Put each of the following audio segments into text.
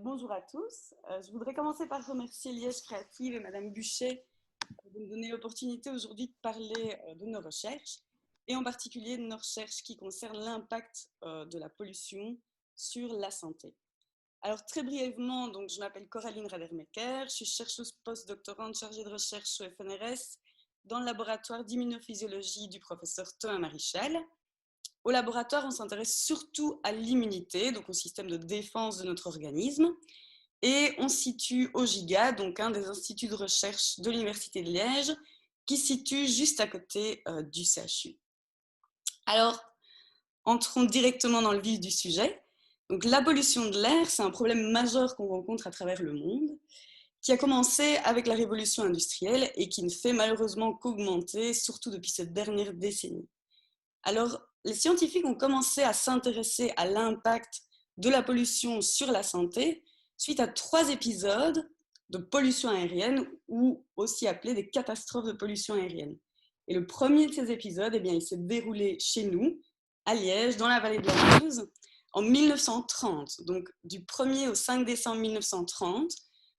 Bonjour à tous. Je voudrais commencer par remercier Liège Créative et Madame Buchet de me donner l'opportunité aujourd'hui de parler de nos recherches et en particulier de nos recherches qui concernent l'impact de la pollution sur la santé. Alors très brièvement, donc, je m'appelle Coraline Radermecker, je suis chercheuse postdoctorante chargée de recherche au FNRS dans le laboratoire d'immunophysiologie du professeur Thomas Marichal. Au laboratoire, on s'intéresse surtout à l'immunité, donc au système de défense de notre organisme. Et on se situe au GIGA, donc un des instituts de recherche de l'Université de Liège, qui se situe juste à côté du CHU. Alors, entrons directement dans le vif du sujet. Donc, la pollution de l'air, c'est un problème majeur qu'on rencontre à travers le monde, qui a commencé avec la révolution industrielle et qui ne fait malheureusement qu'augmenter, surtout depuis cette dernière décennie. Alors, les scientifiques ont commencé à s'intéresser à l'impact de la pollution sur la santé suite à 3 épisodes de pollution aérienne, ou aussi appelés des catastrophes de pollution aérienne. Et le premier de ces épisodes, il s'est déroulé chez nous, à Liège, dans la vallée de la Meuse, en 1930. Donc, du 1er au 5 décembre 1930,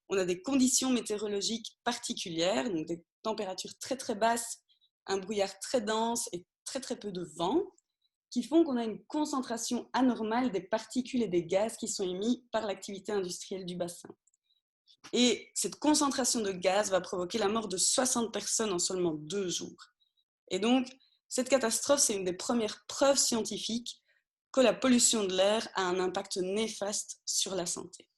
on a des conditions météorologiques particulières, donc des températures très très basses, un brouillard très dense et très très peu de vent, qui font qu'on a une concentration anormale des particules et des gaz qui sont émis par l'activité industrielle du bassin. Et cette concentration de gaz va provoquer la mort de 60 personnes en seulement 2 jours. Et donc, cette catastrophe, c'est une des premières preuves scientifiques que la pollution de l'air a un impact néfaste sur la santé.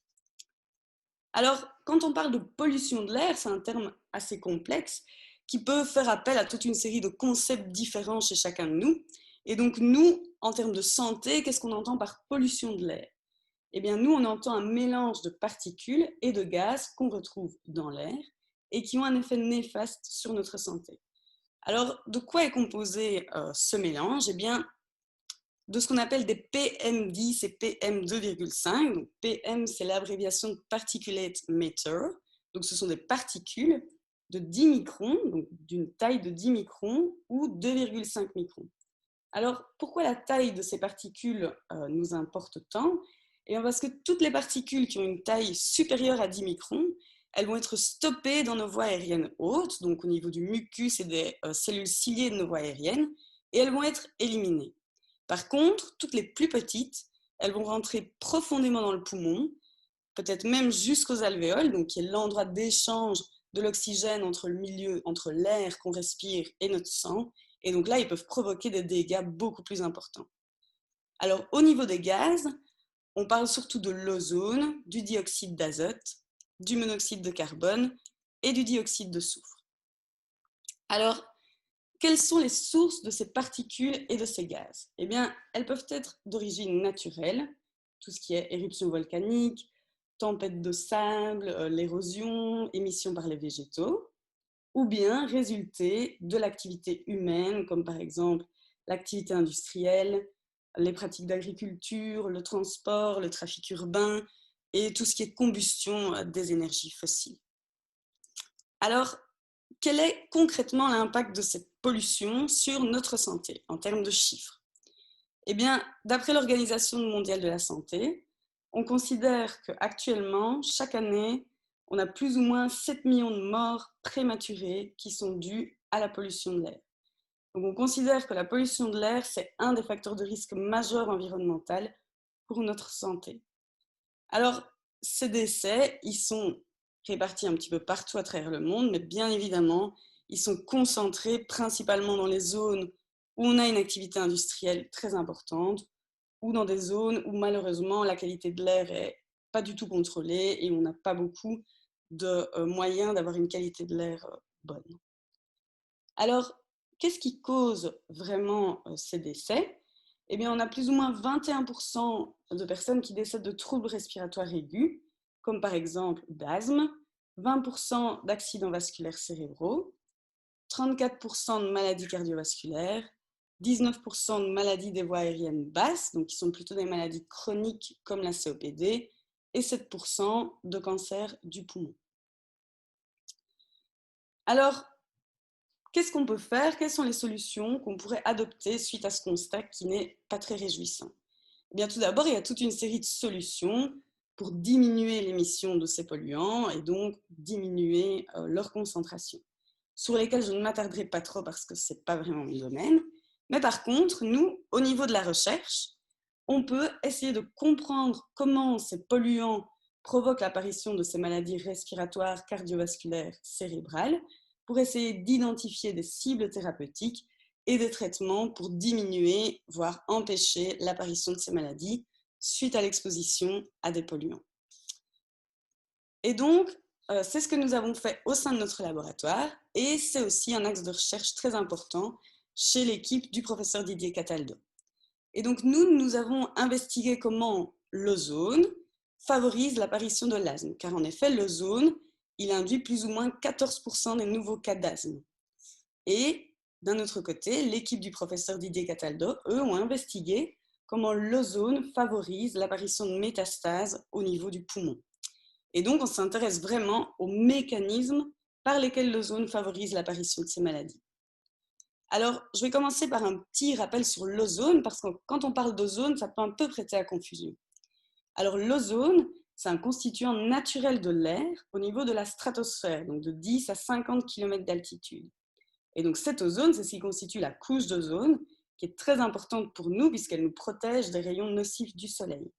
Alors, quand on parle de pollution de l'air, c'est un terme assez complexe qui peut faire appel à toute une série de concepts différents chez chacun de nous. Et donc, nous, en termes de santé, qu'est-ce qu'on entend par pollution de l'air? Eh bien, nous, on entend un mélange de particules et de gaz qu'on retrouve dans l'air et qui ont un effet néfaste sur notre santé. Alors, de quoi est composé ce mélange? Eh bien, de ce qu'on appelle des PM10 et PM2,5. Donc, PM, c'est l'abréviation de Particulate Matter. Donc, ce sont des particules de 10 microns, donc d'une taille de 10 microns ou 2,5 microns. Alors, pourquoi la taille de ces particules nous importe tant? Eh bien, parce que toutes les particules qui ont une taille supérieure à 10 microns, elles vont être stoppées dans nos voies aériennes hautes, donc au niveau du mucus et des cellules ciliées de nos voies aériennes, et elles vont être éliminées. Par contre, toutes les plus petites, elles vont rentrer profondément dans le poumon, peut-être même jusqu'aux alvéoles, donc qui est l'endroit d'échange de l'oxygène entre le milieu, entre l'air qu'on respire et notre sang. Et donc là, ils peuvent provoquer des dégâts beaucoup plus importants. Alors, au niveau des gaz, on parle surtout de l'ozone, du dioxyde d'azote, du monoxyde de carbone et du dioxyde de soufre. Alors, quelles sont les sources de ces particules et de ces gaz? Eh bien, elles peuvent être d'origine naturelle, tout ce qui est éruption volcanique, tempête de sable, l'érosion, émission par les végétaux, ou bien résulter de l'activité humaine, comme par exemple l'activité industrielle, les pratiques d'agriculture, le transport, le trafic urbain et tout ce qui est combustion des énergies fossiles. Alors, quel est concrètement l'impact de cette pollution sur notre santé en termes de chiffres? Eh bien, d'après l'Organisation mondiale de la santé, on considère qu'actuellement, chaque année, on a plus ou moins 7 millions de morts prématurées qui sont dues à la pollution de l'air. Donc on considère que la pollution de l'air, c'est un des facteurs de risque majeur environnemental pour notre santé. Alors, ces décès, ils sont répartis un petit peu partout à travers le monde, mais bien évidemment, ils sont concentrés principalement dans les zones où on a une activité industrielle très importante, ou dans des zones où malheureusement la qualité de l'air est pas du tout contrôlée et on n'a pas beaucoup de moyens d'avoir une qualité de l'air bonne. Alors, qu'est-ce qui cause vraiment ces décès? Eh bien, on a plus ou moins 21% de personnes qui décèdent de troubles respiratoires aigus, comme par exemple d'asthme, 20% d'accidents vasculaires cérébraux, 34% de maladies cardiovasculaires, 19% de maladies des voies aériennes basses, donc qui sont plutôt des maladies chroniques comme la COPD, et 7% de cancer du poumon. Alors, qu'est-ce qu'on peut faire? Quelles sont les solutions qu'on pourrait adopter suite à ce constat qui n'est pas très réjouissant? Eh bien, tout d'abord, il y a toute une série de solutions pour diminuer l'émission de ces polluants et donc diminuer leur concentration, sur lesquels je ne m'attarderai pas trop parce que ce n'est pas vraiment mon domaine. Mais par contre, nous, au niveau de la recherche, on peut essayer de comprendre comment ces polluants provoquent l'apparition de ces maladies respiratoires, cardiovasculaires, cérébrales, pour essayer d'identifier des cibles thérapeutiques et des traitements pour diminuer, voire empêcher l'apparition de ces maladies suite à l'exposition à des polluants. Et donc, c'est ce que nous avons fait au sein de notre laboratoire et c'est aussi un axe de recherche très important chez l'équipe du professeur Didier Cataldo. Et donc, nous avons investigué comment l'ozone favorise l'apparition de l'asthme, car en effet, l'ozone, il induit plus ou moins 14% des nouveaux cas d'asthme. Et d'un autre côté, l'équipe du professeur Didier Cataldo, eux, ont investigué comment l'ozone favorise l'apparition de métastases au niveau du poumon. Et donc, on s'intéresse vraiment aux mécanismes par lesquels l'ozone favorise l'apparition de ces maladies. Alors, je vais commencer par un petit rappel sur l'ozone, parce que quand on parle d'ozone, ça peut un peu prêter à confusion. Alors, l'ozone, c'est un constituant naturel de l'air au niveau de la stratosphère, donc de 10 à 50 km d'altitude. Et donc, cette ozone, c'est ce qui constitue la couche d'ozone, qui est très importante pour nous, puisqu'elle nous protège des rayons nocifs du soleil.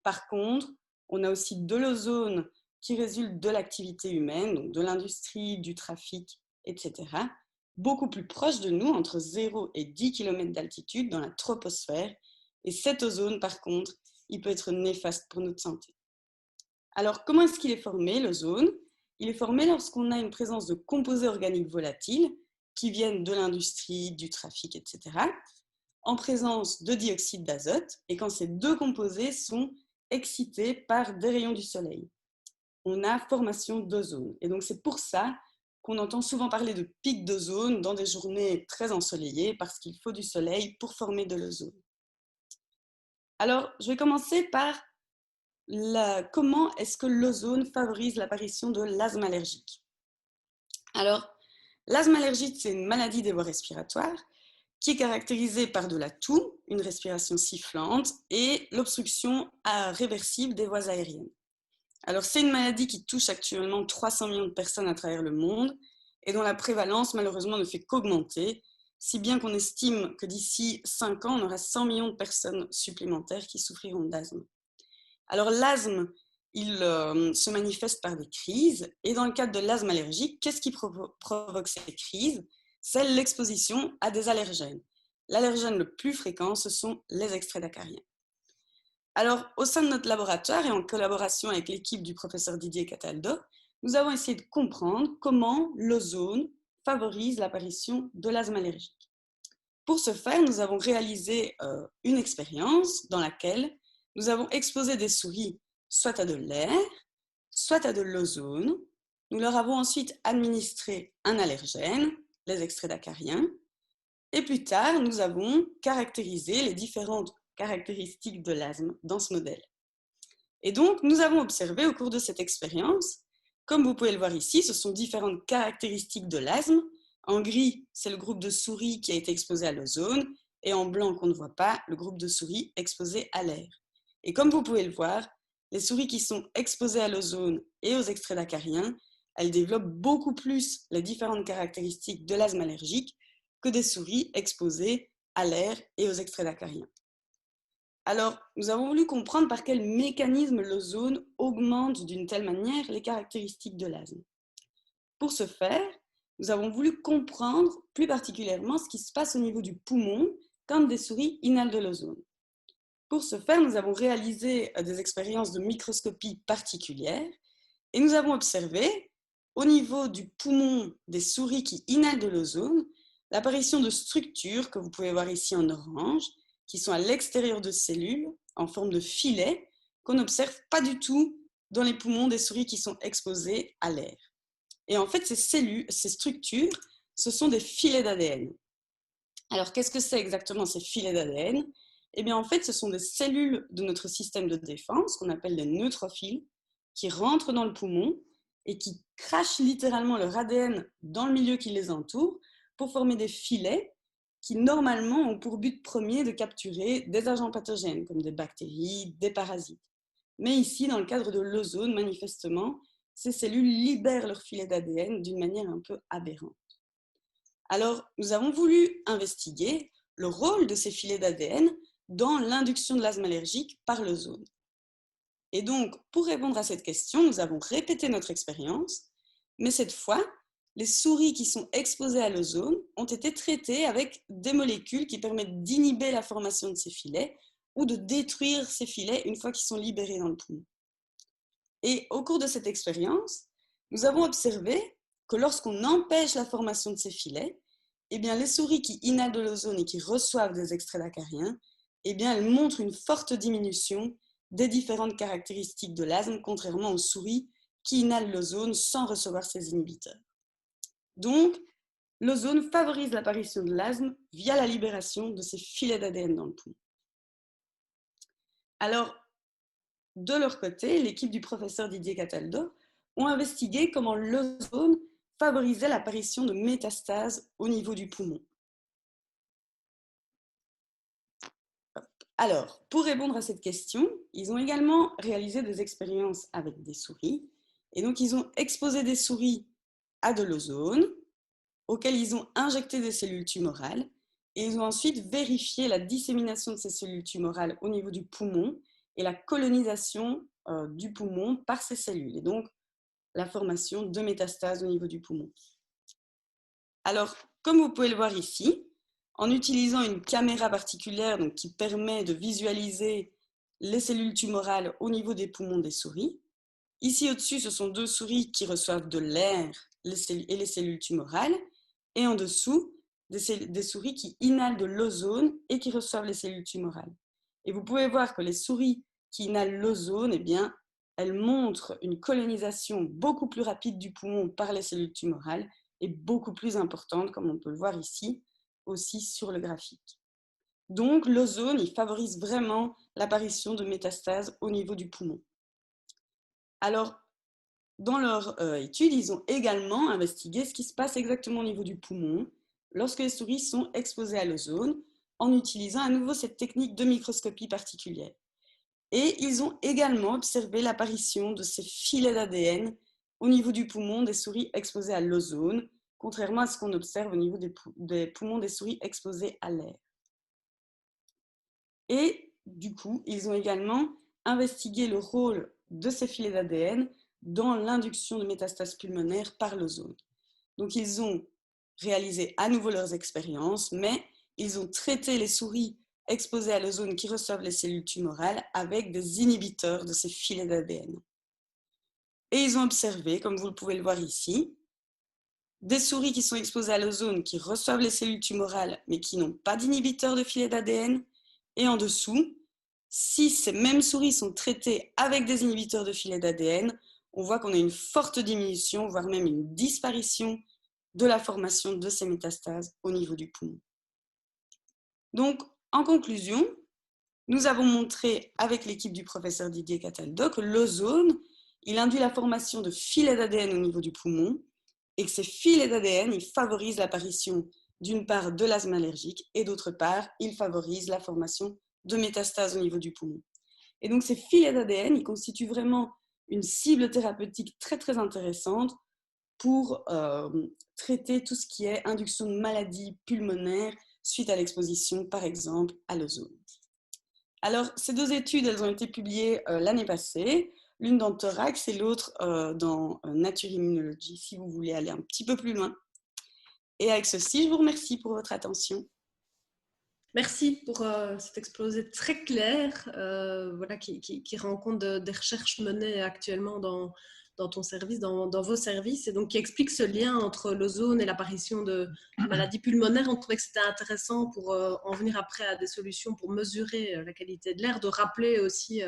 Par contre, on a aussi de l'ozone qui résulte de l'activité humaine, donc de l'industrie, du trafic, etc., beaucoup plus proche de nous, entre 0 et 10 km d'altitude, dans la troposphère. Et cet ozone, par contre, il peut être néfaste pour notre santé. Alors, comment est-ce qu'il est formé, l'ozone? Il est formé lorsqu'on a une présence de composés organiques volatiles qui viennent de l'industrie, du trafic, etc., en présence de dioxyde d'azote, et quand ces deux composés sont excités par des rayons du soleil. On a formation d'ozone. Et donc, c'est pour ça qu'on entend souvent parler de pic d'ozone dans des journées très ensoleillées, parce qu'il faut du soleil pour former de l'ozone. Alors, je vais commencer par comment est-ce que l'ozone favorise l'apparition de l'asthme allergique. Alors, l'asthme allergique, c'est une maladie des voies respiratoires qui est caractérisée par de la toux, une respiration sifflante et l'obstruction réversible des voies aériennes. Alors, c'est une maladie qui touche actuellement 300 millions de personnes à travers le monde et dont la prévalence, malheureusement, ne fait qu'augmenter, si bien qu'on estime que d'ici 5 ans, on aura 100 millions de personnes supplémentaires qui souffriront d'asthme. Alors, l'asthme, il se manifeste par des crises, et dans le cadre de l'asthme allergique, qu'est-ce qui provoque ces crises? C'est l'exposition à des allergènes. L'allergène le plus fréquent, ce sont les extraits d'acariens. Alors, au sein de notre laboratoire et en collaboration avec l'équipe du professeur Didier Cataldo, nous avons essayé de comprendre comment l'ozone favorise l'apparition de l'asthme allergique. Pour ce faire, nous avons réalisé une expérience dans laquelle nous avons exposé des souris soit à de l'air, soit à de l'ozone. Nous leur avons ensuite administré un allergène, les extraits d'acariens, et plus tard, nous avons caractérisé les différentes caractéristiques de l'asthme dans ce modèle. Et donc, nous avons observé au cours de cette expérience, comme vous pouvez le voir ici, ce sont différentes caractéristiques de l'asthme. En gris, c'est le groupe de souris qui a été exposé à l'ozone, et en blanc qu'on ne voit pas, le groupe de souris exposé à l'air. Et comme vous pouvez le voir, les souris qui sont exposées à l'ozone et aux extraits d'acariens, elles développent beaucoup plus les différentes caractéristiques de l'asthme allergique que des souris exposées à l'air et aux extraits d'acariens. Alors, nous avons voulu comprendre par quel mécanisme l'ozone augmente d'une telle manière les caractéristiques de l'asthme. Pour ce faire, nous avons voulu comprendre plus particulièrement ce qui se passe au niveau du poumon quand des souris inhalent de l'ozone. Pour ce faire, nous avons réalisé des expériences de microscopie particulières et nous avons observé, au niveau du poumon des souris qui inhalent de l'ozone, l'apparition de structures que vous pouvez voir ici en orange, qui sont à l'extérieur de cellules, en forme de filets, qu'on n'observe pas du tout dans les poumons des souris qui sont exposées à l'air. Et en fait, ces structures, ce sont des filets d'ADN. Alors, qu'est-ce que c'est exactement ces filets d'ADN? Eh bien, en fait, ce sont des cellules de notre système de défense, qu'on appelle les neutrophiles, qui rentrent dans le poumon et qui crachent littéralement leur ADN dans le milieu qui les entoure pour former des filets qui, normalement, ont pour but premier de capturer des agents pathogènes, comme des bactéries, des parasites. Mais ici, dans le cadre de l'ozone, manifestement, ces cellules libèrent leur filet d'ADN d'une manière un peu aberrante. Alors, nous avons voulu investiguer le rôle de ces filets d'ADN dans l'induction de l'asthme allergique par l'ozone. Et donc, pour répondre à cette question, nous avons répété notre expérience, mais cette fois, les souris qui sont exposées à l'ozone ont été traitées avec des molécules qui permettent d'inhiber la formation de ces filets ou de détruire ces filets une fois qu'ils sont libérés dans le poumon. Et au cours de cette expérience, nous avons observé que lorsqu'on empêche la formation de ces filets, eh bien, les souris qui inhalent de l'ozone et qui reçoivent des extraits d'acariens, eh bien, elles montrent une forte diminution des différentes caractéristiques de l'asthme, contrairement aux souris qui inhalent l'ozone sans recevoir ces inhibiteurs. Donc, l'ozone favorise l'apparition de l'asthme via la libération de ces filets d'ADN dans le poumon. Alors, de leur côté, l'équipe du professeur Didier Cataldo ont investigué comment l'ozone favorisait l'apparition de métastases au niveau du poumon. Alors, pour répondre à cette question, ils ont également réalisé des expériences avec des souris. Et donc, ils ont exposé des souris à de l'ozone, auxquelles ils ont injecté des cellules tumorales. Et ils ont ensuite vérifié la dissémination de ces cellules tumorales au niveau du poumon et la colonisation du poumon par ces cellules. Et donc, la formation de métastases au niveau du poumon. Alors, comme vous pouvez le voir ici, en utilisant une caméra particulière donc, qui permet de visualiser les cellules tumorales au niveau des poumons des souris. Ici au-dessus, ce sont deux souris qui reçoivent de l'air et les cellules tumorales. Et en dessous, des souris qui inhalent de l'ozone et qui reçoivent les cellules tumorales. Et vous pouvez voir que les souris qui inhalent l'ozone, eh bien, elles montrent une colonisation beaucoup plus rapide du poumon par les cellules tumorales et beaucoup plus importante, comme on peut le voir ici, aussi sur le graphique. Donc, l'ozone, il favorise vraiment l'apparition de métastases au niveau du poumon. Alors, dans leur étude, ils ont également investigué ce qui se passe exactement au niveau du poumon lorsque les souris sont exposées à l'ozone en utilisant à nouveau cette technique de microscopie particulière. Et ils ont également observé l'apparition de ces filets d'ADN au niveau du poumon des souris exposées à l'ozone, contrairement à ce qu'on observe au niveau des poumons des souris exposées à l'air. Et du coup, ils ont également investigué le rôle de ces filets d'ADN dans l'induction de métastases pulmonaires par l'ozone. Donc, ils ont réalisé à nouveau leurs expériences, mais ils ont traité les souris exposées à l'ozone qui reçoivent les cellules tumorales avec des inhibiteurs de ces filets d'ADN. Et ils ont observé, comme vous pouvez le voir ici, des souris qui sont exposées à l'ozone qui reçoivent les cellules tumorales mais qui n'ont pas d'inhibiteurs de filets d'ADN. Et en dessous, si ces mêmes souris sont traitées avec des inhibiteurs de filets d'ADN, on voit qu'on a une forte diminution, voire même une disparition de la formation de ces métastases au niveau du poumon. Donc, en conclusion, nous avons montré avec l'équipe du professeur Didier Cataldo que l'ozone, il induit la formation de filets d'ADN au niveau du poumon et que ces filets d'ADN, ils favorisent l'apparition d'une part de l'asthme allergique et d'autre part, ils favorisent la formation de métastases au niveau du poumon. Et donc ces filets d'ADN, ils constituent vraiment une cible thérapeutique très très intéressante pour traiter tout ce qui est induction de maladies pulmonaires suite à l'exposition, par exemple, à l'ozone. Alors, ces deux études, elles ont été publiées l'année passée, l'une dans Thorax et l'autre dans Nature Immunology, si vous voulez aller un petit peu plus loin. Et avec ceci, je vous remercie pour votre attention. Merci pour cet exposé très clair voilà, qui rend compte des recherches menées actuellement dans ton service, dans vos services, et donc qui explique ce lien entre l'ozone et l'apparition de maladies pulmonaires. On trouvait que c'était intéressant pour en venir après à des solutions pour mesurer la qualité de l'air, de rappeler aussi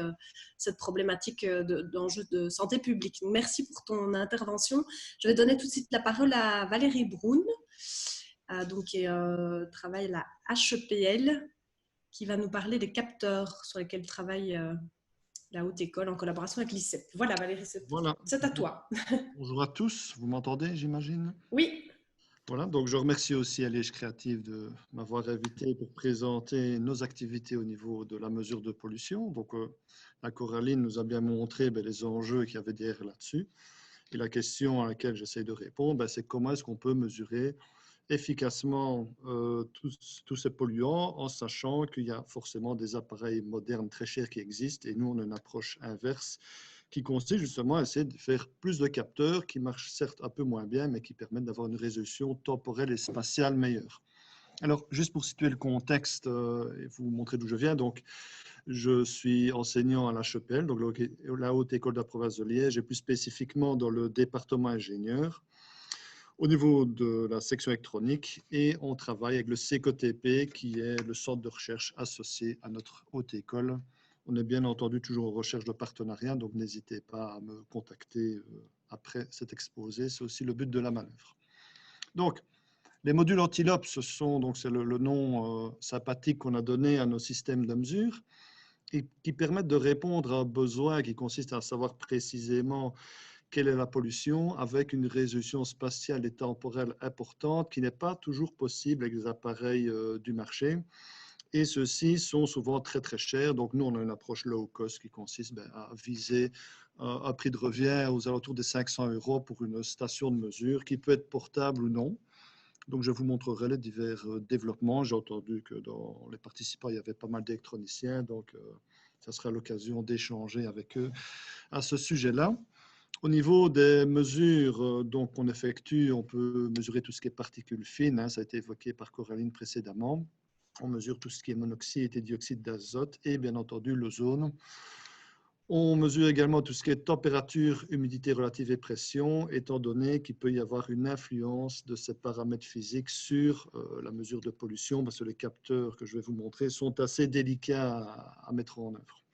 cette problématique d'enjeux de santé publique. Donc, merci pour ton intervention. Je vais donner tout de suite la parole à Valérie Broun, donc, qui travaille à la HEPL, qui va nous parler des capteurs sur lesquels travaille la Haute École en collaboration avec l'ICEP. Voilà Valérie, c'est à toi. Bonjour à tous, vous m'entendez j'imagine? Oui. Voilà, donc je remercie aussi Liège Créative de m'avoir invité pour présenter nos activités au niveau de la mesure de pollution. Donc, la Coraline nous a bien montré les enjeux qu'il y avait derrière là-dessus. Et la question à laquelle j'essaie de répondre, c'est comment est-ce qu'on peut mesurer efficacement tous ces polluants en sachant qu'il y a forcément des appareils modernes très chers qui existent et nous, on a une approche inverse qui consiste justement à essayer de faire plus de capteurs qui marchent certes un peu moins bien, mais qui permettent d'avoir une résolution temporelle et spatiale meilleure. Alors, juste pour situer le contexte et vous montrer d'où je viens, donc je suis enseignant à l'HEPL, donc la Haute École de la province de Liège, et plus spécifiquement dans le département ingénieur, au niveau de la section électronique, et on travaille avec le CECOTP, qui est le centre de recherche associé à notre Haute École. On est bien entendu toujours en recherche de partenariat, donc n'hésitez pas à me contacter après cet exposé. C'est aussi le but de la manœuvre. Donc, les modules Antilope, c'est le nom sympathique qu'on a donné à nos systèmes de mesure et qui permettent de répondre à un besoin qui consiste à savoir précisément quelle est la pollution avec une résolution spatiale et temporelle importante qui n'est pas toujours possible avec les appareils du marché. Et ceux-ci sont souvent très très chers. Donc nous, on a une approche low cost qui consiste à viser un prix de revient aux alentours des 500 € pour une station de mesure qui peut être portable ou non. Donc je vous montrerai les divers développements. J'ai entendu que dans les participants, il y avait pas mal d'électroniciens. Donc ça sera l'occasion d'échanger avec eux à ce sujet-là. Au niveau des mesures qu'on effectue, on peut mesurer tout ce qui est particules fines, hein, ça a été évoqué par Coraline précédemment. On mesure tout ce qui est monoxyde et dioxyde d'azote et bien entendu l'ozone. On mesure également tout ce qui est température, humidité relative et pression, étant donné qu'il peut y avoir une influence de ces paramètres physiques sur la mesure de pollution, parce que les capteurs que je vais vous montrer sont assez délicats à mettre en œuvre.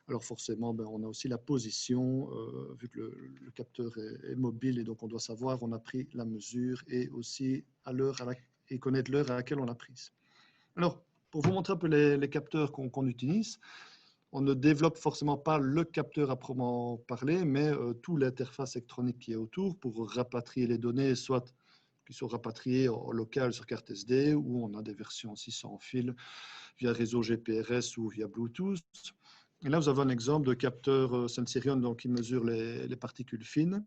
Alors forcément, on a aussi la position, vu que le capteur est mobile et donc on doit savoir, on a pris la mesure et aussi et connaître l'heure à laquelle on l'a prise. Alors, pour vous montrer un peu les capteurs qu'on utilise, on ne développe forcément pas le capteur à proprement parler, mais toute l'interface électronique qui est autour pour rapatrier les données, soit qui sont rapatriées en local sur carte SD, ou on a des versions aussi sans fil via réseau GPRS ou via Bluetooth. Et là, vous avez un exemple de capteur Sensirion qui mesure les particules fines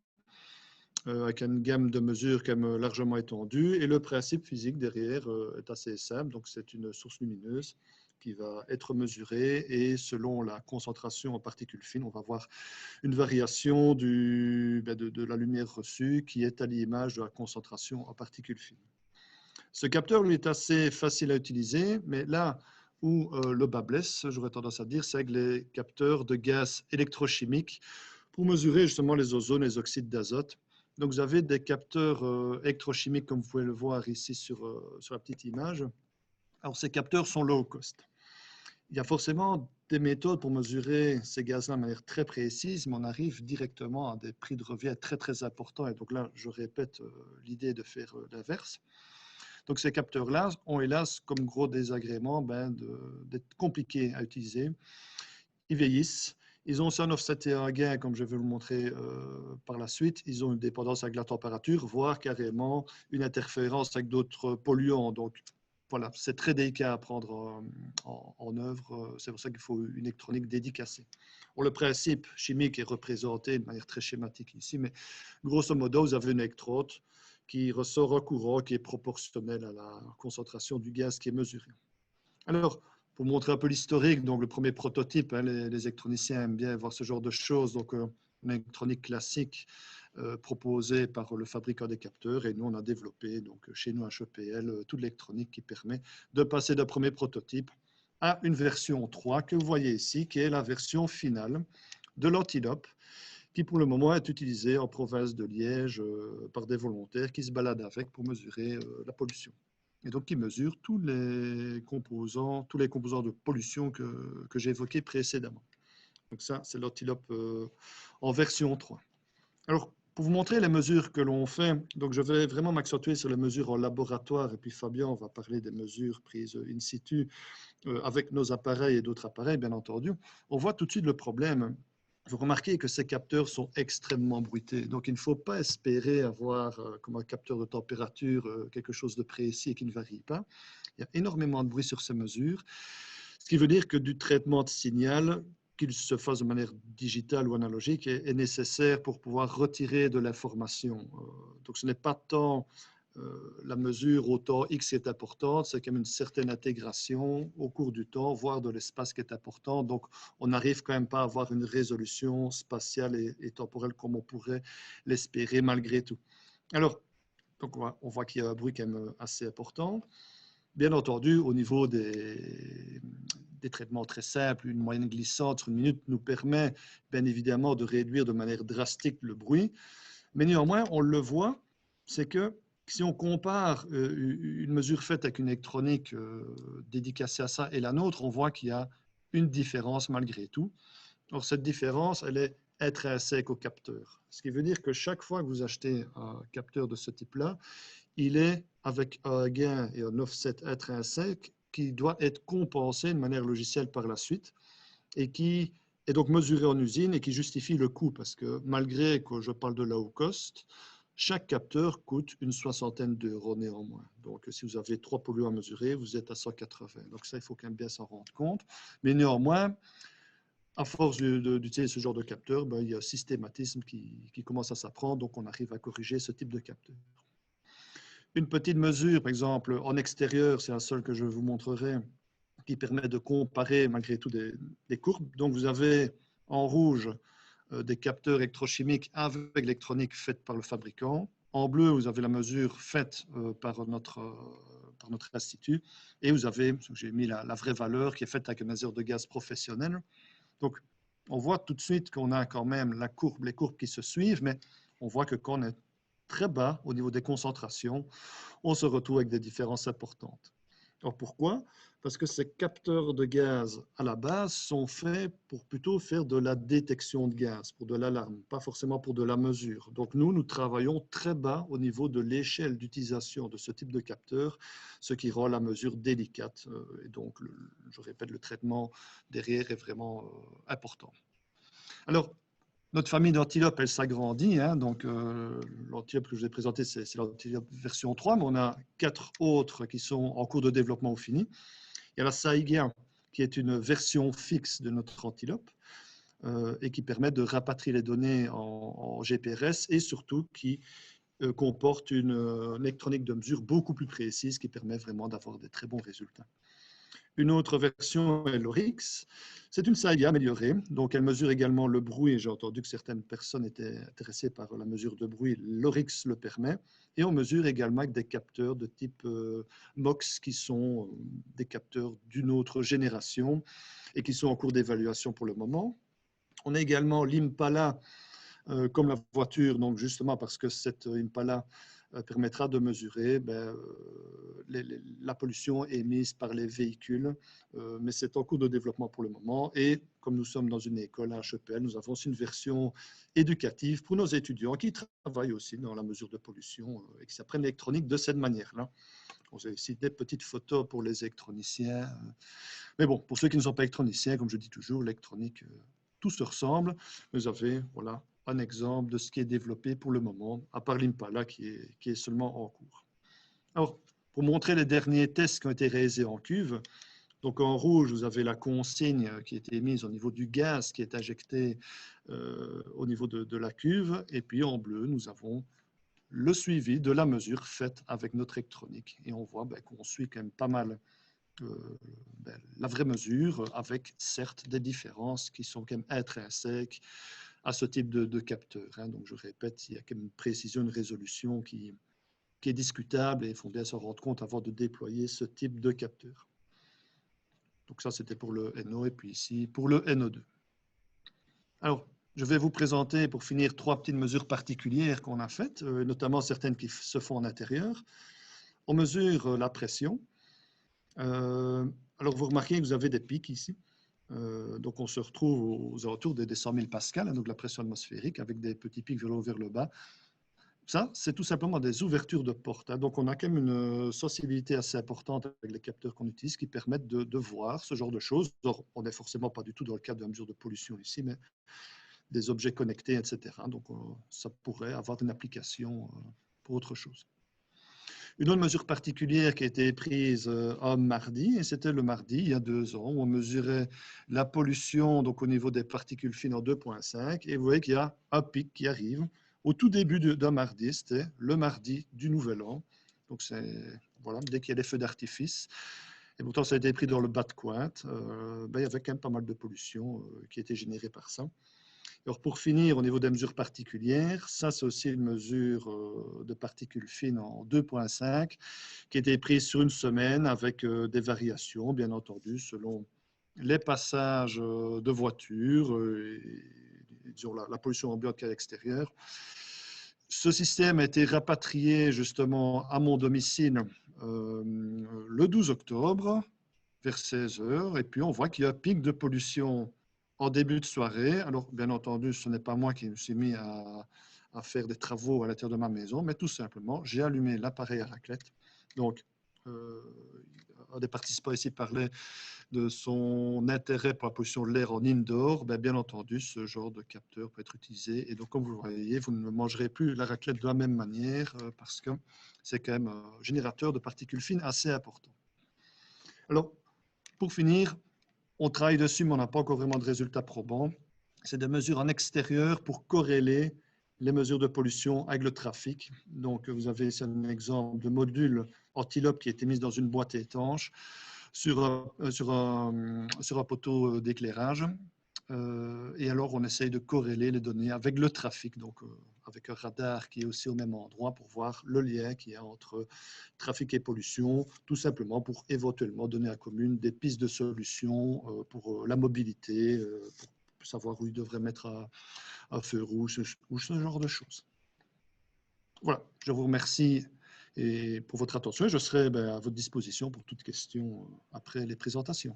avec une gamme de mesures quand même largement étendue. Et le principe physique derrière est assez simple. Donc, c'est une source lumineuse qui va être mesurée et selon la concentration en particules fines, on va voir une variation de la lumière reçue qui est à l'image de la concentration en particules fines. Ce capteur, lui, est assez facile à utiliser, mais là où le bas blesse, j'aurais tendance à dire, c'est avec les capteurs de gaz électrochimiques pour mesurer justement les ozones et les oxydes d'azote. Donc, vous avez des capteurs électrochimiques, comme vous pouvez le voir ici sur la petite image. Alors, ces capteurs sont low cost. Il y a forcément des méthodes pour mesurer ces gaz-là de manière très précise, mais on arrive directement à des prix de revient très, très importants. Et donc là, je répète l'idée de faire l'inverse. Donc, ces capteurs-là ont hélas comme gros désagrément d'être compliqués à utiliser. Ils vieillissent. Ils ont aussi un offset et un gain, comme je vais vous le montrer par la suite. Ils ont une dépendance avec la température, voire carrément une interférence avec d'autres polluants. Donc, voilà, c'est très délicat à prendre en œuvre. C'est pour ça qu'il faut une électronique dédicacée. Bon, le principe chimique est représenté de manière très schématique ici, mais grosso modo, vous avez une électrode qui ressort un courant qui est proportionnel à la concentration du gaz qui est mesuré. Alors, pour montrer un peu l'historique, donc le premier prototype, hein, les électroniciens aiment bien voir ce genre de choses, donc une électronique classique proposée par le fabricant des capteurs, et nous on a développé donc chez nous à HEPL toute l'électronique qui permet de passer d'un premier prototype à une version 3 que vous voyez ici, qui est la version finale de l'Antilope, qui pour le moment est utilisée en province de Liège par des volontaires qui se baladent avec pour mesurer la pollution. Et donc qui mesure tous les composants de pollution que j'ai évoqués précédemment. Donc ça, c'est l'Antilope en version 3. Alors, pour vous montrer les mesures que l'on fait, donc je vais vraiment m'accentuer sur les mesures en laboratoire, et puis Fabien, on va parler des mesures prises in situ avec nos appareils et d'autres appareils, bien entendu. On voit tout de suite le problème. vous remarquez que ces capteurs sont extrêmement bruités. Donc, il ne faut pas espérer avoir comme un capteur de température quelque chose de précis et qui ne varie pas. Il y a énormément de bruit sur ces mesures, ce qui veut dire que du traitement de signal, qu'il se fasse de manière digitale ou analogique, est nécessaire pour pouvoir retirer de l'information. Donc, ce n'est pas tant la mesure au temps X est importante, c'est quand même une certaine intégration au cours du temps, voire de l'espace qui est important. Donc, on n'arrive quand même pas à avoir une résolution spatiale et temporelle comme on pourrait l'espérer malgré tout. Alors, donc on voit qu'il y a un bruit quand même assez important. Bien entendu, au niveau des traitements très simples, une moyenne glissante sur une minute nous permet bien évidemment de réduire de manière drastique le bruit. Mais néanmoins, on le voit, c'est que si on compare une mesure faite avec une électronique dédicacée à ça et la nôtre, on voit qu'il y a une différence malgré tout. Or, cette différence, elle est intrinsèque au capteur. Ce qui veut dire que chaque fois que vous achetez un capteur de ce type-là, il est avec un gain et un offset intrinsèque qui doit être compensé de manière logicielle par la suite et qui est donc mesuré en usine et qui justifie le coût parce que malgré que je parle de low cost, chaque capteur coûte une soixantaine d'euros néanmoins. Donc, si vous avez 3 polluants à mesurer, vous êtes à 180. Donc, ça, il faut quand même bien s'en rendre compte. Mais néanmoins, à force d'utiliser ce genre de capteur, ben, il y a un systématisme qui commence à s'apprendre. Donc, on arrive à corriger ce type de capteur. Une petite mesure, par exemple, en extérieur, c'est la seule que je vous montrerai, qui permet de comparer malgré tout des courbes. Donc, vous avez en rouge des capteurs électrochimiques avec l'électronique faite par le fabricant. En bleu, vous avez la mesure faite par notre institut. Et vous avez, j'ai mis la vraie valeur qui est faite avec un mesure de gaz professionnel. Donc, on voit tout de suite qu'on a quand même les courbes qui se suivent, mais on voit que quand on est très bas au niveau des concentrations, on se retrouve avec des différences importantes. Alors pourquoi? Parce que ces capteurs de gaz à la base sont faits pour plutôt faire de la détection de gaz, pour de l'alarme, pas forcément pour de la mesure. Donc nous travaillons très bas au niveau de l'échelle d'utilisation de ce type de capteur, ce qui rend la mesure délicate. Et donc, je répète, le traitement derrière est vraiment important. Alors, notre famille d'antilopes, elle s'agrandit. Hein, donc, l'antilope que je vous ai présenté, c'est l'antilope version 3, mais on a 4 autres qui sont en cours de développement ou fini. Il y a la Saiga, qui est une version fixe de notre antilope et qui permet de rapatrier les données en GPRS et surtout qui comporte une électronique de mesure beaucoup plus précise qui permet vraiment d'avoir des très bons résultats. Une autre version est l'Oryx. C'est une Saiga améliorée, donc elle mesure également le bruit. J'ai entendu que certaines personnes étaient intéressées par la mesure de bruit. L'Oryx le permet. Et on mesure également avec des capteurs de type MOX qui sont des capteurs d'une autre génération et qui sont en cours d'évaluation pour le moment. On a également l'Impala comme la voiture, donc justement parce que cette Impala permettra de mesurer la pollution émise par les véhicules, mais c'est en cours de développement pour le moment. Et comme nous sommes dans une école à HEPL, nous avons aussi une version éducative pour nos étudiants qui travaillent aussi dans la mesure de pollution et qui s'apprennent l'électronique de cette manière-là. J'ai ici des petites photos pour les électroniciens. Mais bon, pour ceux qui ne sont pas électroniciens, comme je dis toujours, l'électronique, tout se ressemble. Vous avez, voilà, un exemple de ce qui est développé pour le moment, à part l'Impala qui est seulement en cours. Alors, pour montrer les derniers tests qui ont été réalisés en cuve, donc en rouge, vous avez la consigne qui a été émise au niveau du gaz qui est injecté au niveau de la cuve, et puis en bleu, nous avons le suivi de la mesure faite avec notre électronique. Et on voit qu'on suit quand même pas mal la vraie mesure, avec certes des différences qui sont quand même intrinsèques à ce type de capteur. Hein. Donc, je répète, il y a quand même une précision, une résolution qui est discutable et il faut bien s'en rendre compte avant de déployer ce type de capteur. Donc, ça, c'était pour le NO et puis ici, pour le NO2. Alors, je vais vous présenter, pour finir, 3 petites mesures particulières qu'on a faites, notamment certaines qui se font en intérieur. On mesure la pression. Alors, vous remarquez que vous avez des pics ici. Donc, on se retrouve aux alentours des 100 000 pascal, hein, donc la pression atmosphérique, avec des petits pics vers le haut, vers le bas. Ça, c'est tout simplement des ouvertures de portes. Hein. Donc, on a quand même une sensibilité assez importante avec les capteurs qu'on utilise qui permettent de voir ce genre de choses. Alors, on n'est forcément pas du tout dans le cadre de la mesure de pollution ici, mais des objets connectés, etc. Donc, ça pourrait avoir une application pour autre chose. Une autre mesure particulière qui a été prise un mardi, et c'était le mardi, il y a 2 ans, où on mesurait la pollution donc, au niveau des particules fines en 2,5, et vous voyez qu'il y a un pic qui arrive au tout début d'un mardi, c'était le mardi du Nouvel An. Donc, voilà, dès qu'il y a des feux d'artifice, et pourtant ça a été pris dans le bas de Cointe, il y avait quand même pas mal de pollution qui était générée par ça. Alors pour finir, au niveau des mesures particulières, ça c'est aussi une mesure de particules fines en 2,5 qui a été prise sur une semaine avec des variations, bien entendu, selon les passages de voitures et disons, la pollution ambiante qu'il y a à l'extérieur. Ce système a été rapatrié justement à mon domicile le 12 octobre vers 16 heures, et puis on voit qu'il y a un pic de pollution en début de soirée. Alors, bien entendu, ce n'est pas moi qui me suis mis à faire des travaux à l'intérieur de ma maison, mais tout simplement, j'ai allumé l'appareil à raclette. Donc, un des participants ici parlait de son intérêt pour la pollution de l'air en indoor. Bien entendu, ce genre de capteur peut être utilisé. Et donc, comme vous le voyez, vous ne mangerez plus la raclette de la même manière parce que c'est quand même un générateur de particules fines assez important. Alors, pour finir, on travaille dessus, mais on n'a pas encore vraiment de résultats probants. C'est des mesures en extérieur pour corréler les mesures de pollution avec le trafic. Donc, vous avez ici un exemple de module antilope qui a été mis dans une boîte étanche sur un poteau d'éclairage. Et alors, on essaye de corréler les données avec le trafic, donc avec un radar qui est aussi au même endroit pour voir le lien qu'il y a entre trafic et pollution, tout simplement pour éventuellement donner à la commune des pistes de solutions pour la mobilité, pour savoir où il devrait mettre un feu rouge ou ce genre de choses. Voilà, je vous remercie et pour votre attention et je serai à votre disposition pour toute question après les présentations.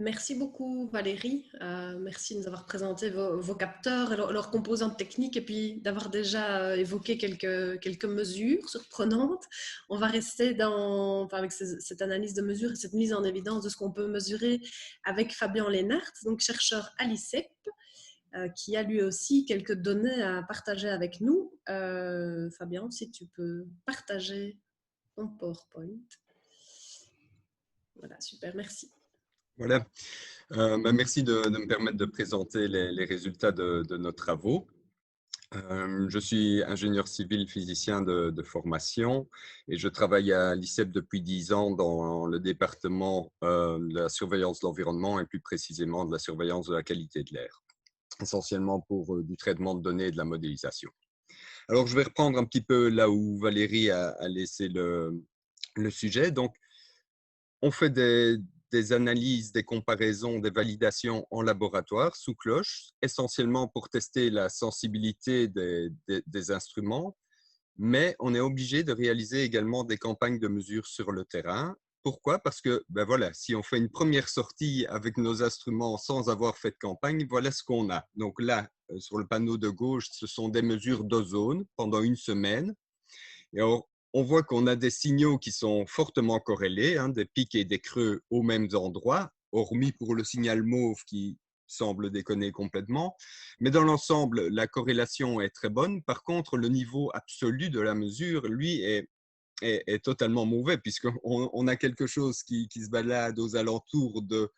Merci beaucoup Valérie, merci de nous avoir présenté vos capteurs et leurs composantes techniques et puis d'avoir déjà évoqué quelques mesures surprenantes. On va rester avec cette analyse de mesures et cette mise en évidence de ce qu'on peut mesurer avec Fabien Lénart, donc chercheur à l'ICEP, qui a lui aussi quelques données à partager avec nous. Fabien, si tu peux partager ton PowerPoint. Voilà, super, merci. Voilà. Merci de me permettre de présenter les résultats de nos travaux. Je suis ingénieur civil physicien de formation et je travaille à l'ICEP depuis 10 ans dans le département de la surveillance de l'environnement et plus précisément de la surveillance de la qualité de l'air, essentiellement pour du traitement de données et de la modélisation. Alors, je vais reprendre un petit peu là où Valérie a laissé le sujet. Donc, on fait des analyses, des comparaisons, des validations en laboratoire sous cloche, essentiellement pour tester la sensibilité des instruments, mais on est obligé de réaliser également des campagnes de mesure sur le terrain. Pourquoi? Parce que voilà, si on fait une première sortie avec nos instruments sans avoir fait de campagne, voilà ce qu'on a. Donc là, sur le panneau de gauche, ce sont des mesures d'ozone pendant une semaine. Et on voit qu'on a des signaux qui sont fortement corrélés, des pics et des creux aux mêmes endroits, hormis pour le signal mauve qui semble déconner complètement. Mais dans l'ensemble, la corrélation est très bonne. Par contre, le niveau absolu de la mesure, lui, est totalement mauvais, puisqu'on a quelque chose qui se balade aux alentours de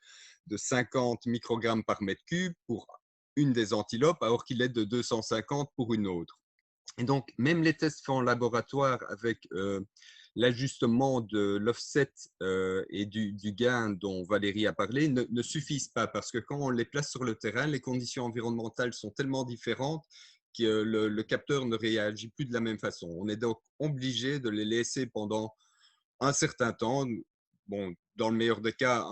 50 microgrammes par mètre cube pour une des antilopes, alors qu'il est de 250 pour une autre. Et donc, même les tests faits en laboratoire avec l'ajustement de l'offset et du gain dont Valérie a parlé ne suffisent pas parce que quand on les place sur le terrain, les conditions environnementales sont tellement différentes que le capteur ne réagit plus de la même façon. On est donc obligé de les laisser pendant un certain temps. Bon, dans le meilleur des cas,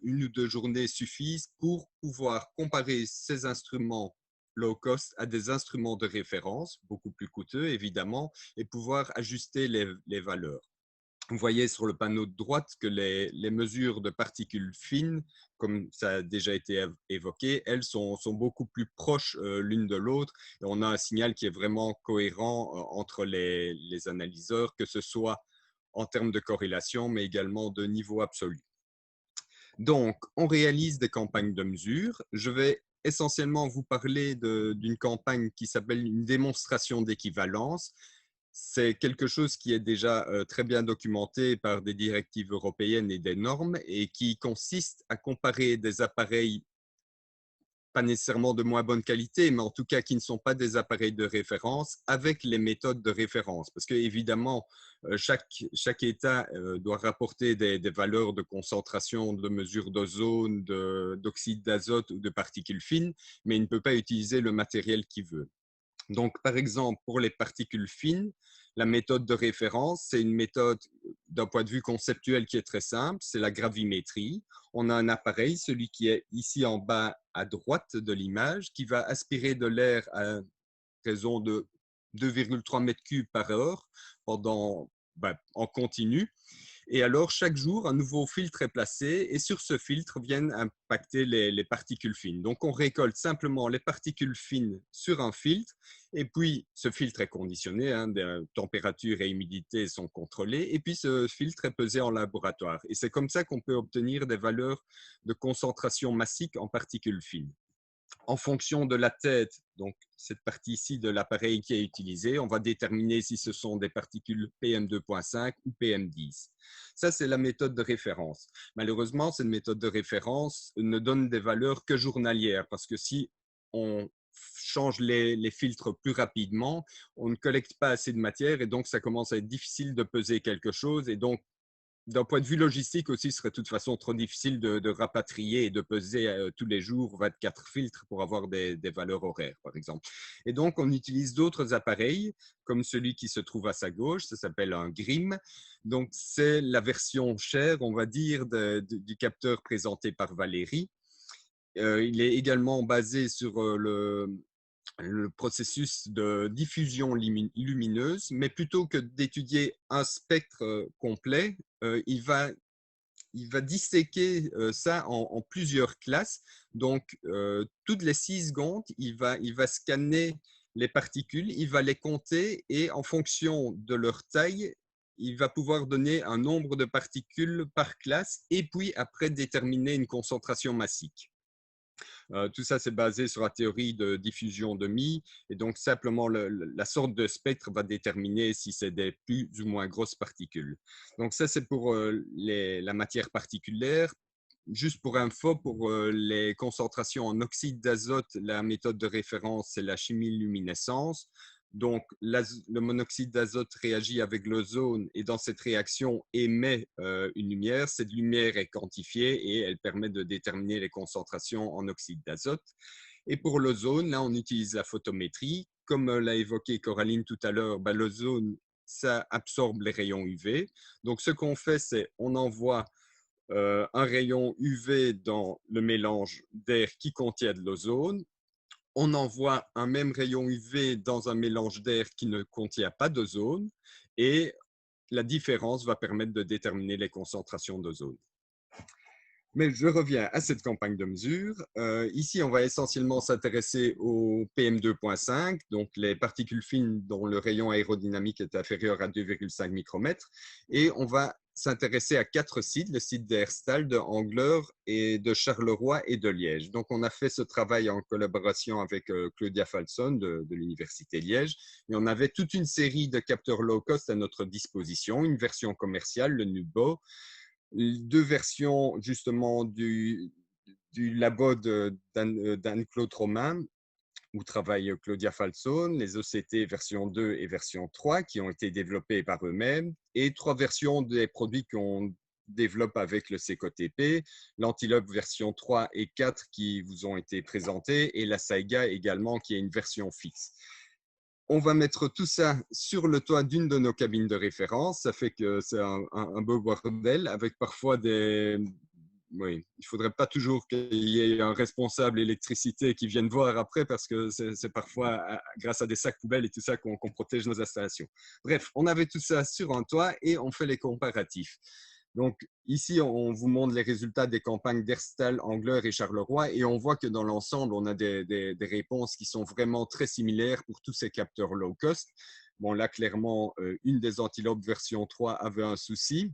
une ou deux journées suffisent pour pouvoir comparer ces instruments low cost à des instruments de référence, beaucoup plus coûteux évidemment, et pouvoir ajuster les valeurs. Vous voyez sur le panneau de droite que les mesures de particules fines, comme ça a déjà été évoqué, elles sont beaucoup plus proches l'une de l'autre. Et on a un signal qui est vraiment cohérent entre les analyseurs, que ce soit en termes de corrélation, mais également de niveau absolu. Donc, on réalise des campagnes de mesure. Je vais essentiellement vous parler d'une campagne qui s'appelle une démonstration d'équivalence. C'est quelque chose qui est déjà très bien documenté par des directives européennes et des normes et qui consiste à comparer des appareils pas nécessairement de moins bonne qualité, mais en tout cas qui ne sont pas des appareils de référence avec les méthodes de référence. Parce qu'évidemment, chaque État doit rapporter des valeurs de concentration, de mesure d'ozone, d'oxyde d'azote ou de particules fines, mais il ne peut pas utiliser le matériel qu'il veut. Donc, par exemple, pour les particules fines, la méthode de référence, c'est une méthode d'un point de vue conceptuel qui est très simple, c'est la gravimétrie. On a un appareil, celui qui est ici en bas à droite de l'image, qui va aspirer de l'air à raison de 2,3 mètres cubes par heure en continu. Et alors, chaque jour, un nouveau filtre est placé et sur ce filtre viennent impacter les particules fines. Donc, on récolte simplement les particules fines sur un filtre et puis ce filtre est conditionné, température et humidité sont contrôlées et puis ce filtre est pesé en laboratoire. Et c'est comme ça qu'on peut obtenir des valeurs de concentration massique en particules fines. En fonction de la tête, donc cette partie ici de l'appareil qui est utilisé, on va déterminer si ce sont des particules PM2.5 ou PM10. Ça, c'est la méthode de référence. Malheureusement, cette méthode de référence ne donne des valeurs que journalières parce que si on change les filtres plus rapidement, on ne collecte pas assez de matière et donc ça commence à être difficile de peser quelque chose et donc d'un point de vue logistique aussi, ce serait de toute façon trop difficile de rapatrier et de peser tous les jours 24 filtres pour avoir des valeurs horaires, par exemple. Et donc, on utilise d'autres appareils, comme celui qui se trouve à sa gauche, ça s'appelle un GRIM. Donc, c'est la version chère, on va dire, du capteur présenté par Valérie. Il est également basé sur le processus de diffusion lumineuse, mais plutôt que d'étudier un spectre complet, il va disséquer ça en plusieurs classes. Donc, toutes les 6 secondes, il va scanner les particules, il va les compter et en fonction de leur taille, il va pouvoir donner un nombre de particules par classe et puis après déterminer une concentration massique. Tout ça, c'est basé sur la théorie de diffusion de Mie. Et donc, simplement, la sorte de spectre va déterminer si c'est des plus ou moins grosses particules. Donc, ça, c'est pour la matière particulière. Juste pour info, pour les concentrations en oxyde d'azote, la méthode de référence, c'est la chimiluminescence. Donc, le monoxyde d'azote réagit avec l'ozone et dans cette réaction émet une lumière. Cette lumière est quantifiée et elle permet de déterminer les concentrations en oxyde d'azote. Et pour l'ozone, là, on utilise la photométrie. Comme l'a évoqué Coraline tout à l'heure, l'ozone, ça absorbe les rayons UV. Donc, ce qu'on fait, c'est on envoie un rayon UV dans le mélange d'air qui contient de l'ozone. On envoie un même rayon UV dans un mélange d'air qui ne contient pas d'ozone et la différence va permettre de déterminer les concentrations d'ozone. Mais je reviens à cette campagne de mesure. Ici, on va essentiellement s'intéresser au PM2.5, donc les particules fines dont le rayon aérodynamique est inférieur à 2,5 micromètres. Et on va s'intéresser à 4 sites, le site d'Herstal, de Angleur et de Charleroi et de Liège. Donc, on a fait ce travail en collaboration avec Claudia Falson de l'Université Liège. Et on avait toute une série de capteurs low cost à notre disposition, une version commerciale, le Nubo, 2 versions justement du labo d'Anne-Claude Romain, où travaille Claudia Falson, les OCT version 2 et version 3 qui ont été développés par eux-mêmes, et 3 versions des produits qu'on développe avec le CECOTP, l'Antilope version 3 et 4 qui vous ont été présentés, et la Saiga également qui est une version fixe. On va mettre tout ça sur le toit d'une de nos cabines de référence. Ça fait que c'est un beau bordel avec parfois des... Oui, il ne faudrait pas toujours qu'il y ait un responsable électricité qui vienne voir après parce que c'est parfois grâce à des sacs poubelles et tout ça qu'on protège nos installations. Bref, on avait tout ça sur un toit et on fait les comparatifs. Donc ici, on vous montre les résultats des campagnes d'Herstal, Angleur et Charleroi et on voit que dans l'ensemble, on a des réponses qui sont vraiment très similaires pour tous ces capteurs low cost. Bon, là, clairement, une des Antilopes version 3 avait un souci.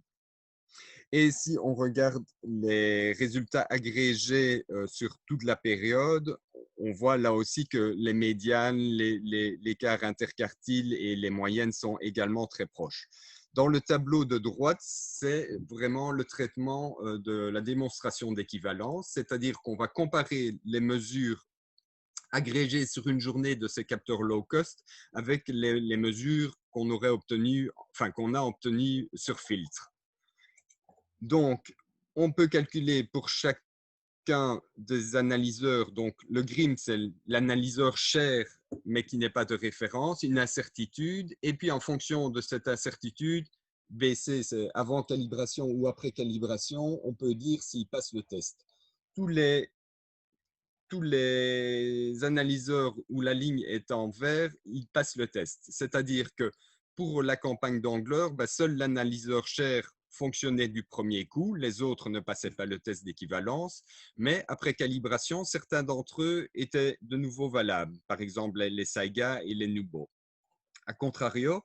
Et si on regarde les résultats agrégés sur toute la période, on voit là aussi que les médianes, l'écart interquartile et les moyennes sont également très proches. Dans le tableau de droite, c'est vraiment le traitement de la démonstration d'équivalence, c'est-à-dire qu'on va comparer les mesures agrégées sur une journée de ces capteurs low cost avec les mesures qu'on aurait obtenues, enfin qu'on a obtenues sur filtre. Donc, on peut calculer pour chacun des analyseurs, donc le GRIM, c'est l'analyseur cher, mais qui n'est pas de référence, une incertitude, et puis en fonction de cette incertitude, BC, c'est avant calibration ou après calibration, on peut dire s'il passe le test. Tous les analyseurs où la ligne est en vert, ils passent le test. C'est-à-dire que pour la campagne d'Angler, seul l'analyseur cher fonctionnait du premier coup, les autres ne passaient pas le test d'équivalence, mais après calibration, certains d'entre eux étaient de nouveau valables, par exemple les Saiga et les Nubo. A contrario,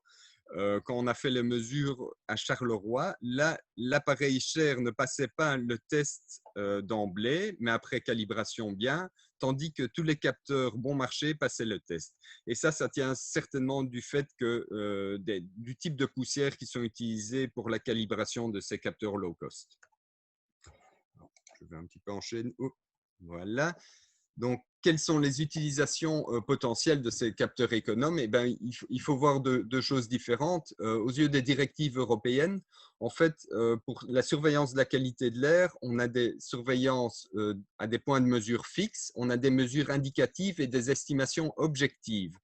quand on a fait les mesures à Charleroi, là, l'appareil cher ne passait pas le test d'emblée, mais après calibration bien, tandis que tous les capteurs bon marché passaient le test. Et ça tient certainement du fait que, du type de poussière qui sont utilisées pour la calibration de ces capteurs low cost. Je vais un petit peu enchaîner. Oh, voilà. Donc, quelles sont les utilisations potentielles de ces capteurs économes? Eh bien, il faut voir deux choses différentes. Aux yeux des directives européennes, en fait, pour la surveillance de la qualité de l'air, on a des surveillances à des points de mesure fixes, on a des mesures indicatives et des estimations objectives.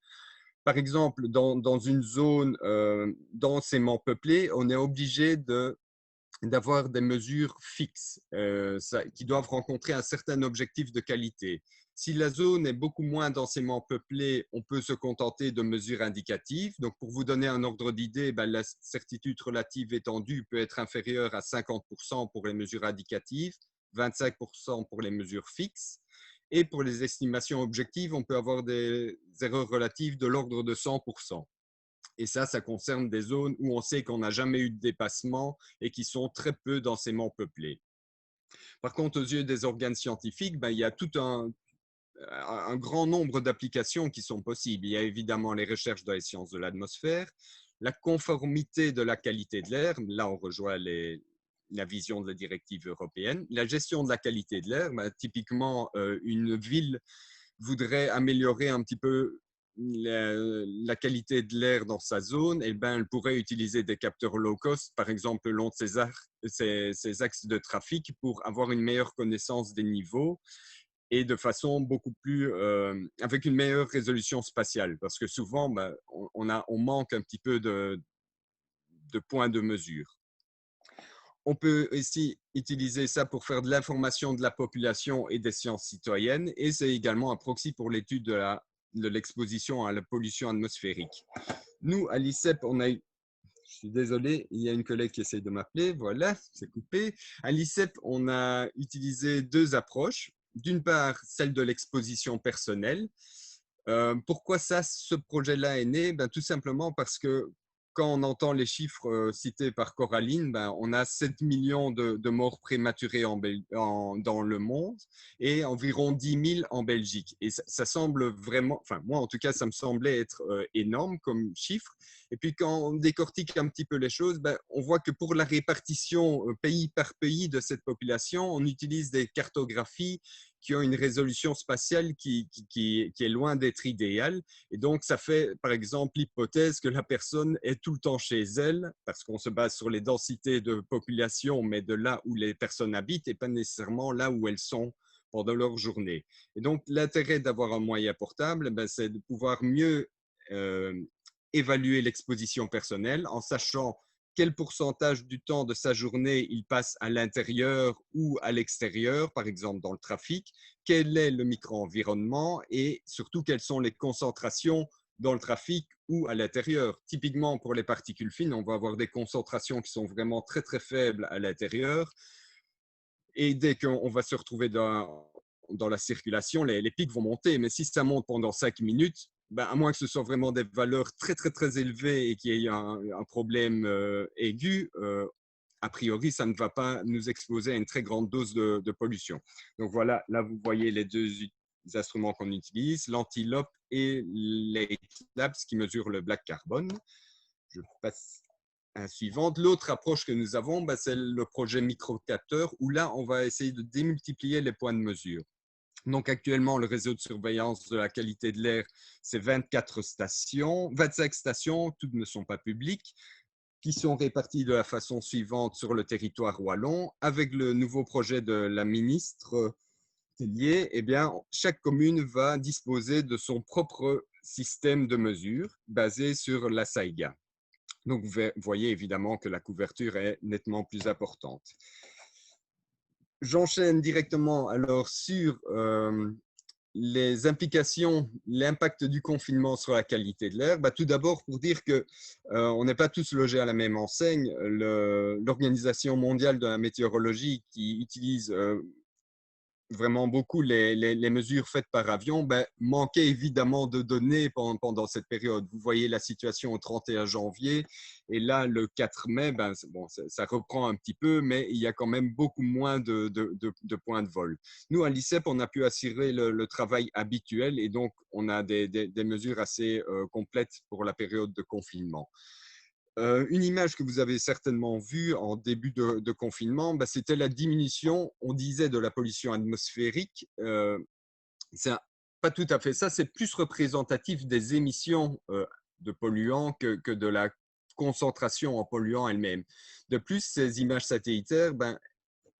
Par exemple, dans une zone densément peuplée, on est obligé d'avoir des mesures fixes qui doivent rencontrer un certain objectif de qualité. Si la zone est beaucoup moins densément peuplée, on peut se contenter de mesures indicatives. Donc, pour vous donner un ordre d'idée, la certitude relative étendue peut être inférieure à 50% pour les mesures indicatives, 25% pour les mesures fixes. Et pour les estimations objectives, on peut avoir des erreurs relatives de l'ordre de 100%. Et ça concerne des zones où on sait qu'on n'a jamais eu de dépassement et qui sont très peu densément peuplées. Par contre, aux yeux des organes scientifiques, il y a tout un grand nombre d'applications qui sont possibles. Il y a évidemment les recherches dans les sciences de l'atmosphère, la conformité de la qualité de l'air, là on rejoint la vision de la directive européenne, la gestion de la qualité de l'air, typiquement une ville voudrait améliorer un petit peu la qualité de l'air dans sa zone, elle pourrait utiliser des capteurs low cost, par exemple le long de ses axes de trafic pour avoir une meilleure connaissance des niveaux et de façon beaucoup plus, avec une meilleure résolution spatiale, parce que souvent, on manque un petit peu de points de mesure. On peut aussi utiliser ça pour faire de l'information de la population et des sciences citoyennes, et c'est également un proxy pour l'étude de l'exposition à la pollution atmosphérique. Nous, à l'ICEP, on a eu, je suis désolé, il y a une collègue qui essaie de m'appeler, voilà, c'est coupé. À l'ICEP, on a utilisé deux approches. D'une part, celle de l'exposition personnelle. Pourquoi ce projet-là est né? Tout simplement parce que quand on entend les chiffres cités par Coraline, on a 7 millions de morts prématurées dans le monde et environ 10 000 en Belgique. Et ça semble vraiment, enfin moi en tout cas, ça me semblait être énorme comme chiffre. Et puis quand on décortique un petit peu les choses, on voit que pour la répartition pays par pays de cette population, on utilise des cartographies qui ont une résolution spatiale qui est loin d'être idéale. Et donc, ça fait, par exemple, l'hypothèse que la personne est tout le temps chez elle, parce qu'on se base sur les densités de population, mais de là où les personnes habitent et pas nécessairement là où elles sont pendant leur journée. Et donc, l'intérêt d'avoir un moyen portable, c'est de pouvoir mieux évaluer l'exposition personnelle en sachant quel pourcentage du temps de sa journée il passe à l'intérieur ou à l'extérieur, par exemple dans le trafic, quel est le micro-environnement et surtout quelles sont les concentrations dans le trafic ou à l'intérieur. Typiquement pour les particules fines, on va avoir des concentrations qui sont vraiment très très faibles à l'intérieur et dès qu'on va se retrouver dans la circulation, les pics vont monter, mais si ça monte pendant 5 minutes, à moins que ce soit vraiment des valeurs très, très, très élevées et qu'il y ait un problème aigu, a priori, ça ne va pas nous exposer à une très grande dose de pollution. Donc voilà, là, vous voyez les deux instruments qu'on utilise, l'Antilope et l'Labs qui mesurent le black carbone. Je passe à la suivante. L'autre approche que nous avons, c'est le projet microcapteur, où là, on va essayer de démultiplier les points de mesure. Donc, actuellement, le réseau de surveillance de la qualité de l'air, c'est 24 stations, 25 stations, toutes ne sont pas publiques, qui sont réparties de la façon suivante sur le territoire wallon. Avec le nouveau projet de la ministre Tellier, eh bien, chaque commune va disposer de son propre système de mesure basé sur la SAIGA. Donc, vous voyez évidemment que la couverture est nettement plus importante. J'enchaîne directement alors sur les implications, l'impact du confinement sur la qualité de l'air. Tout d'abord, pour dire qu'on n'est pas tous logés à la même enseigne. L'Organisation mondiale de la météorologie, qui utilise vraiment beaucoup les mesures faites par avion, manquait évidemment de données pendant cette période. Vous voyez la situation au 31 janvier et là, le 4 mai, bon, ça reprend un petit peu, mais il y a quand même beaucoup moins de points de vol. Nous, à l'ICEP, on a pu assurer le travail habituel et donc on a des mesures assez complètes pour la période de confinement. Une image que vous avez certainement vue en début de confinement, c'était la diminution, on disait, de la pollution atmosphérique. C'est pas tout à fait ça, c'est plus représentatif des émissions de polluants que de la concentration en polluants elle-même. De plus, ces images satellitaires,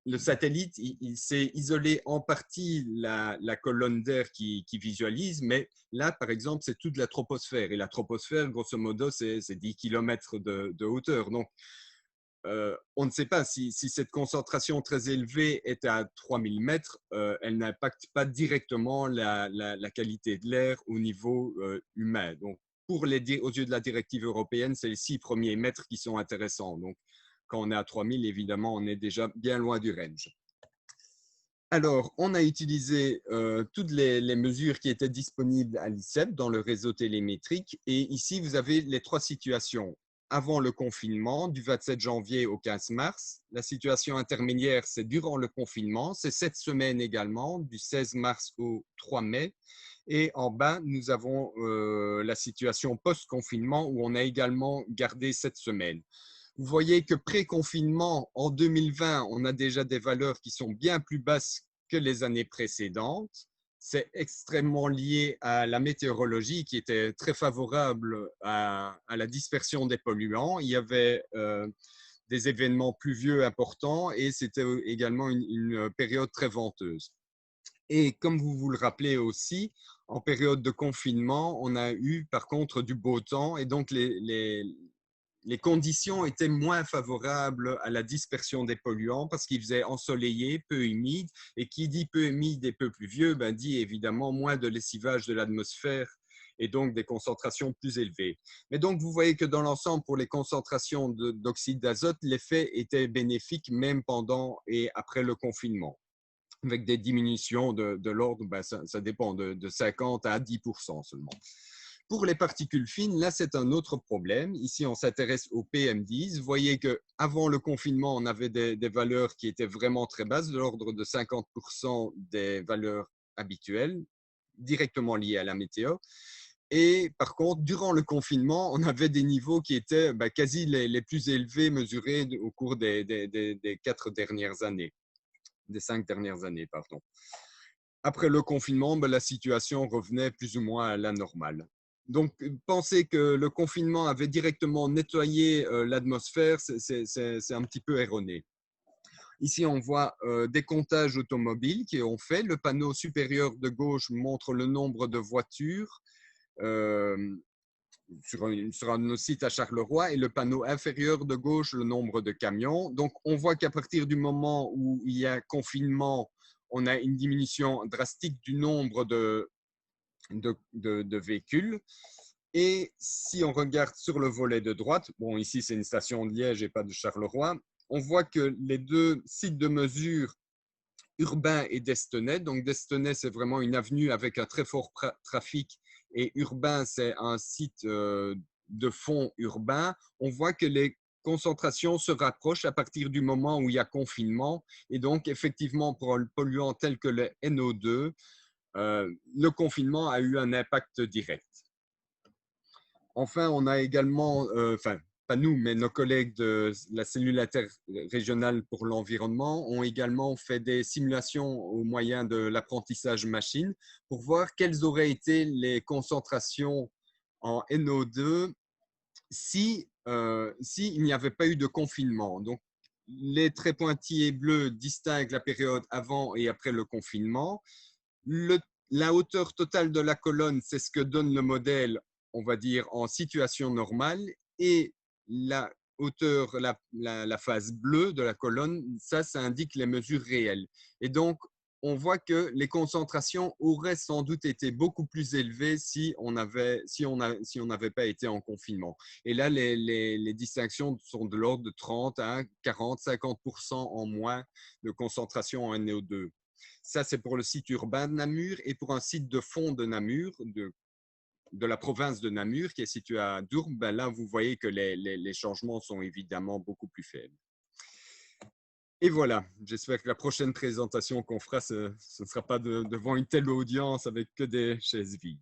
le satellite, il s'est isolé en partie la colonne d'air qui visualise, mais là, par exemple, c'est toute la troposphère. Et la troposphère, grosso modo, c'est 10 km de hauteur. Donc, on ne sait pas si cette concentration très élevée est à 3000 mètres, elle n'impacte pas directement la qualité de l'air au niveau humain. Donc, aux yeux de la directive européenne, c'est les 6 premiers mètres qui sont intéressants. Donc, quand on est à 3000, évidemment, on est déjà bien loin du range. Alors, on a utilisé toutes les mesures qui étaient disponibles à l'ICEP dans le réseau télémétrique. Et ici, vous avez les 3 situations. Avant le confinement, du 27 janvier au 15 mars. La situation intermédiaire, c'est durant le confinement. C'est cette semaine également, du 16 mars au 3 mai. Et en bas, nous avons la situation post-confinement où on a également gardé cette semaine. Vous voyez que pré-confinement, en 2020, on a déjà des valeurs qui sont bien plus basses que les années précédentes. C'est extrêmement lié à la météorologie qui était très favorable à la dispersion des polluants. Il y avait des événements pluvieux importants et c'était également une période très venteuse. Et comme vous le rappelez aussi, en période de confinement, on a eu par contre du beau temps et donc les conditions étaient moins favorables à la dispersion des polluants parce qu'il faisait ensoleillé, peu humide. Et qui dit peu humide et peu pluvieux, dit évidemment moins de lessivage de l'atmosphère et donc des concentrations plus élevées. Mais donc, vous voyez que dans l'ensemble, pour les concentrations d'oxyde d'azote, l'effet était bénéfique même pendant et après le confinement, avec des diminutions de l'ordre, ça dépend, de 50 à 10% seulement. Pour les particules fines, là, c'est un autre problème. Ici, on s'intéresse au PM10. Vous voyez qu'avant le confinement, on avait des valeurs qui étaient vraiment très basses, de l'ordre de 50% des valeurs habituelles, directement liées à la météo. Et par contre, durant le confinement, on avait des niveaux qui étaient quasi les plus élevés mesurés au cours des 4 dernières années, des 5 dernières années, pardon. Après le confinement, la situation revenait plus ou moins à la normale. Donc, penser que le confinement avait directement nettoyé l'atmosphère, c'est un petit peu erroné. Ici, on voit des comptages automobiles qui ont fait. Le panneau supérieur de gauche montre le nombre de voitures sur un de nos sites à Charleroi et le panneau inférieur de gauche, le nombre de camions. Donc, on voit qu'à partir du moment où il y a confinement, on a une diminution drastique du nombre de véhicules. Et si on regarde sur le volet de droite, bon, ici c'est une station de Liège et pas de Charleroi, on voit que les 2 sites de mesure, Urbain et d'Estenay, donc d'Estenay c'est vraiment une avenue avec un très fort trafic et Urbain c'est un site de fond urbain, on voit que les concentration se rapproche à partir du moment où il y a confinement. Et donc, effectivement, pour un polluant tel que le NO2, le confinement a eu un impact direct. Enfin, on a également, enfin, pas nous, mais nos collègues de la cellule interrégionale pour l'environnement ont également fait des simulations au moyen de l'apprentissage machine pour voir quelles auraient été les concentrations en NO2 si il n'y avait pas eu de confinement. Donc, les traits pointillés bleus distinguent la période avant et après le confinement. La hauteur totale de la colonne, c'est ce que donne le modèle, on va dire, en situation normale. Et la hauteur, la phase bleue de la colonne, ça indique les mesures réelles. Et donc, on voit que les concentrations auraient sans doute été beaucoup plus élevées si on n'avait pas été en confinement. Et là, les distinctions sont de l'ordre de 30 à 40, 50% en moins de concentration en NO2. Ça, c'est pour le site urbain de Namur et pour un site de fond de Namur, de la province de Namur, qui est situé à Dourbe, ben là, vous voyez que les changements sont évidemment beaucoup plus faibles. Et voilà, j'espère que la prochaine présentation qu'on fera, ce ne sera pas devant une telle audience avec que des chaises vides.